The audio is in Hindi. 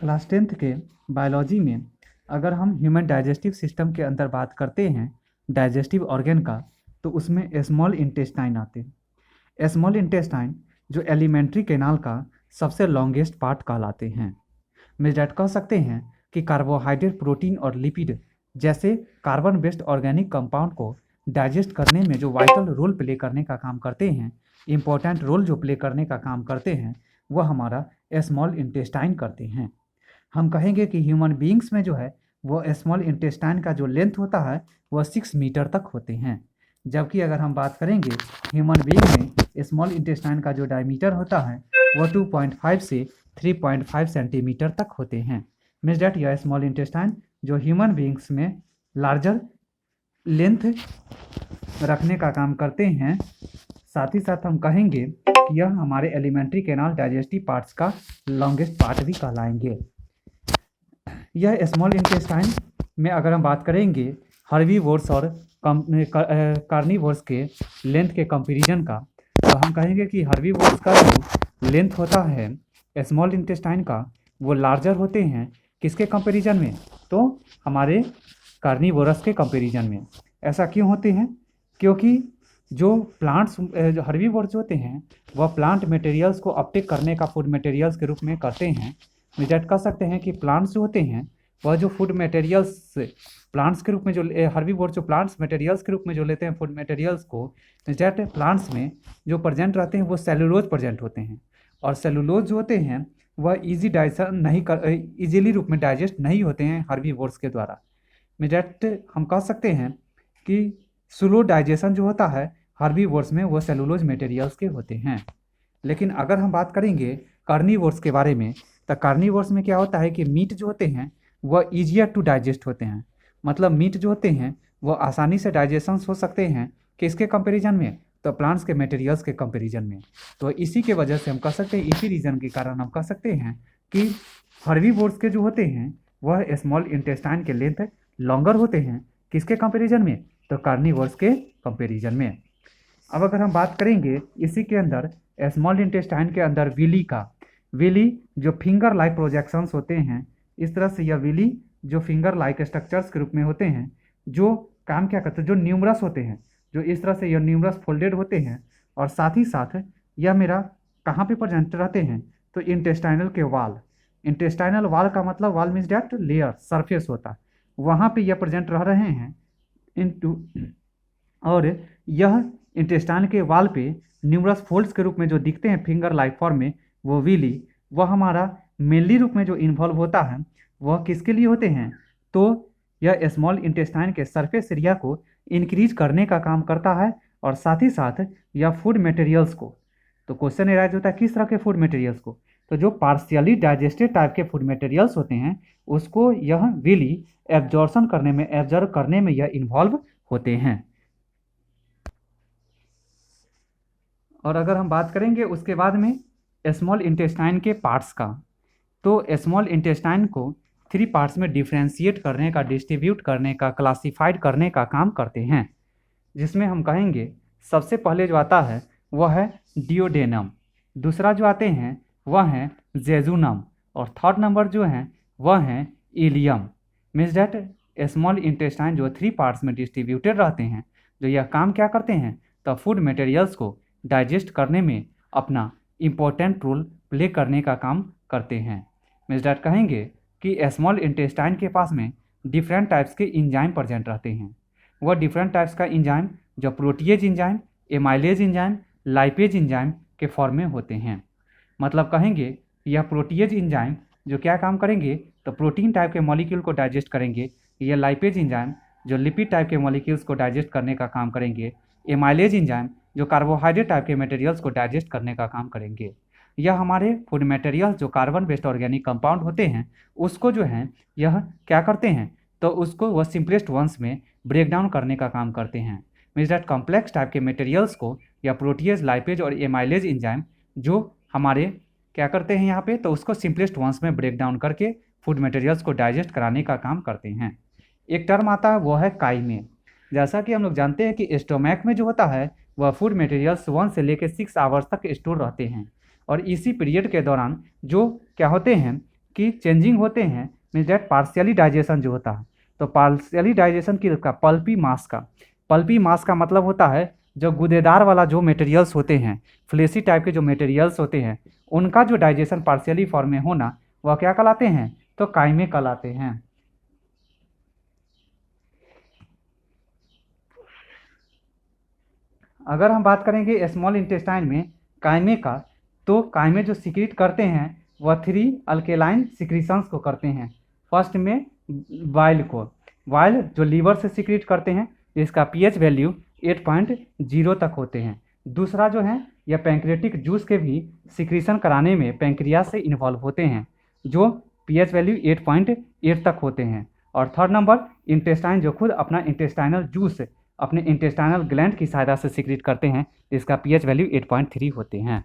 क्लास 10th के बायोलॉजी में अगर हम ह्यूमन डाइजेस्टिव सिस्टम के अंदर बात करते हैं डाइजेस्टिव ऑर्गन का, तो उसमें स्मॉल इंटेस्टाइन आते हैं। स्मॉल इंटेस्टाइन जो एलिमेंट्री कैनाल का सबसे लॉन्गेस्ट पार्ट कहलाते हैं। मिसडेट कह सकते हैं कि कार्बोहाइड्रेट, प्रोटीन और लिपिड जैसे कार्बन बेस्ड ऑर्गेनिक कंपाउंड को डाइजेस्ट करने में जो वाइटल रोल प्ले करने का काम करते हैं, इम्पोर्टेंट रोल जो प्ले करने का काम करते हैं, वह हमारा स्मॉल इंटेस्टाइन करते हैं। हम कहेंगे कि ह्यूमन बीइंग्स में जो है वो स्मॉल इंटेस्टाइन का जो लेंथ होता है वह 6 मीटर तक होते हैं। जबकि अगर हम बात करेंगे ह्यूमन बीइंग में स्मॉल इंटेस्टाइन का जो डायमीटर होता है वह 2.5 से 3.5 सेंटीमीटर तक होते हैं। मीन्स डैट यह स्मॉल इंटेस्टाइन जो ह्यूमन बीइंग्स में लार्जर लेंथ रखने का काम करते हैं। साथ ही साथ हम कहेंगे कि यह हमारे एलिमेंट्री कैनाल डाइजेस्टिव पार्ट्स का लॉन्गेस्ट पार्ट भी कहलाएंगे। यह स्मॉल इंटेस्टाइन में अगर हम बात करेंगे हर्बीवोर्स और कार्निवोर्स के लेंथ के कंपैरिजन का, तो हम कहेंगे कि हर्बीवोर्स का जो लेंथ होता है स्मॉल इंटेस्टाइन का वो लार्जर होते हैं। किसके कंपैरिजन में? तो हमारे कार्निवोरस के कंपैरिजन में। ऐसा क्यों होते हैं? क्योंकि जो प्लांट्स जो हर्बीवोर्स होते हैं वह प्लांट मटेरियल्स को अपटेक करने का फूड मटेरियल्स के रूप में करते हैं। रिजेक्ट कर सकते हैं कि प्लांट्स जो होते हैं वह जो फूड मटेरियल्स प्लांट्स के रूप में जो हर्बीवोर जो प्लांट्स मटेरियल्स के रूप में जो लेते हैं फूड मटेरियल्स को, रिजेक्ट प्लांट्स में जो प्रेजेंट रहते हैं वो सेलुलोज प्रेजेंट होते हैं। और सेलुलोज जो होते हैं वह ईजी डाइजेशन नहीं कर ईजिली रूप में डाइजेस्ट नहीं होते हैं हर्बीवोर्स के द्वारा। रिजेक्ट हम कह सकते हैं कि स्लो डाइजेशन जो होता है हर्बीवोर्स में वो सेलुलोज मटेरियल्स के होते हैं। लेकिन अगर हम बात करेंगे कार्निवोर्स के बारे में, तो कार्निवोर्स में क्या होता है कि मीट जो होते हैं वह ईजियर टू डाइजेस्ट होते हैं। मतलब मीट जो होते हैं वह आसानी से डाइजेशन हो सकते हैं किसके कंपैरिजन में? तो प्लांट्स के मटेरियल्स के कंपैरिजन में। तो इसी के वजह से हम कह सकते हैं, इसी रीज़न के कारण हम कह सकते हैं कि हर्बीवोर्स के जो होते हैं वह स्मॉल इंटेस्टाइन के लेंथ लॉन्गर होते हैं। किसके कंपैरिजन में? तो कार्निवोर्स के कंपैरिजन में। अब अगर हम बात करेंगे इसी के अंदर स्मॉल इंटेस्टाइन के अंदर विली का, विली जो फिंगर लाइक प्रोजेक्शंस होते हैं, इस तरह से यह विली जो फिंगर लाइक स्ट्रक्चर्स के रूप में होते हैं, जो काम क्या करते हैं, जो न्यूमरस होते हैं, जो इस तरह से यह न्यूमरस फोल्डेड होते हैं। और साथ ही साथ यह मेरा कहाँ पे प्रेजेंट रहते हैं? तो इंटेस्टाइनल के वाल। इंटेस्टाइनल वाल का मतलब वाल मीन्स डैट लेयर सरफेस होता है, वहाँ पे यह प्रेजेंट रह रहे हैं इनटू। और यह इंटेस्टाइन के वाल पे न्यूमरस फोल्ड्स के रूप में जो दिखते हैं फिंगर लाइक फॉर्म में, वो विली, वह हमारा मेनली रूप में जो इन्वॉल्व होता है वह किसके लिए होते हैं? तो यह स्मॉल इंटेस्टाइन के सरफेस एरिया को इंक्रीज करने का काम करता है। और साथ ही साथ यह फूड मटेरियल्स को, तो क्वेश्चन एराइज होता है किस तरह के फूड मटेरियल्स को? तो जो पार्शियली डाइजेस्टेड टाइप के फूड मटेरियल्स होते हैं उसको यह विली एब्जॉर्व करने में यह इन्वॉल्व होते हैं। और अगर हम बात करेंगे उसके बाद में स्मॉल इंटेस्टाइन के पार्ट्स का, तो स्मॉल इंटेस्टाइन को 3 पार्ट्स में डिफ्रेंशिएट करने का, डिस्ट्रीब्यूट करने का, क्लासिफाइड करने का काम करते हैं। जिसमें हम कहेंगे सबसे पहले जो आता है वह है डिओडेनम, दूसरा जो आते हैं वह है जेजुनम, और थर्ड नंबर जो है वह है ileum. Means that small intestine जो 3 पार्ट्स में डिस्ट्रीब्यूटेड रहते हैं, जो यह काम क्या करते हैं? तो फूड मटेरियल्स को डाइजेस्ट करने में अपना इम्पोर्टेंट रोल प्ले करने का काम करते हैं। मीन्स डैट कहेंगे कि स्मॉल इंटेस्टाइन के पास में डिफरेंट टाइप्स के इंजाइम प्रेजेंट रहते हैं। वह डिफरेंट टाइप्स का इंजाइम जो protease enzyme, amylase enzyme, lipase enzyme के फॉर्म में होते हैं। मतलब कहेंगे यह प्रोटीएज इंजाइम जो क्या काम करेंगे? तो प्रोटीन टाइप के मॉलिक्यूल को डाइजेस्ट करेंगे। यह लाइपेज इंजाइम जो लिपिड टाइप के मॉलिक्यूल्स को डाइजेस्ट करने का काम करेंगे। एमाइलेज इंजाइम जो कार्बोहाइड्रेट टाइप के मटेरियल्स को डाइजेस्ट करने का काम करेंगे। यह हमारे फूड मटेरियल्स जो कार्बन बेस्ड ऑर्गेनिक कंपाउंड होते हैं उसको जो है यह क्या करते हैं? तो उसको वह सिंपलेस्ट वंस में ब्रेक डाउन करने का काम करते हैं। मीन्स डैट कॉम्प्लेक्स टाइप के मटेरियल्स को या प्रोटीएज, लाइपेज और एमाइलेज इंजाइम जो हमारे क्या करते हैं यहाँ पे? तो उसको सिंपलेस्ट वंस में ब्रेक डाउन करके फूड मटेरियल्स को डाइजेस्ट कराने का काम करते हैं। एक टर्म आता है वो है काइमे। जैसा कि हम लोग जानते हैं कि स्टोमैक में जो होता है वह फूड मटेरियल्स 1 से लेकर 6 आवर्स तक स्टोर रहते हैं। और इसी पीरियड के दौरान जो क्या होते हैं कि चेंजिंग होते हैं मीन्स दैट पार्शियली डाइजेशन जो होता है, तो पार्शियली डाइजेशन की पल्पी मास का मतलब होता है जो गूदेदार वाला जो मटेरियल्स होते हैं, फ्लेसी टाइप के जो मटेरियल्स होते हैं, उनका जो डाइजेशन पार्शियली फॉर्म में होना वह क्या कहलाते हैं, तो काइमे कहलाते हैं। अगर हम बात करेंगे स्मॉल इंटेस्टाइन में काइमे का, तो काइमे जो सिक्रीट करते हैं वह 3 अल्केलाइन सिक्रीशंस को करते हैं। फर्स्ट में वाइल जो लीवर से सिक्रीट करते हैं, इसका पीएच वैल्यू 8.0 तक होते हैं। दूसरा जो है यह पैंक्रियाटिक जूस के भी सिक्रीशन कराने में पैंक्रियास से इन्वॉल्व होते हैं, जो पीएच वैल्यू 8.8 तक होते हैं। और थर्ड नंबर इंटेस्टाइन जो खुद अपना इंटेस्टाइनल जूस अपने इंटेस्टाइनल ग्लैंड की सहायता से सिक्रीट करते हैं, इसका पीएच वैल्यू 8.3 होते हैं।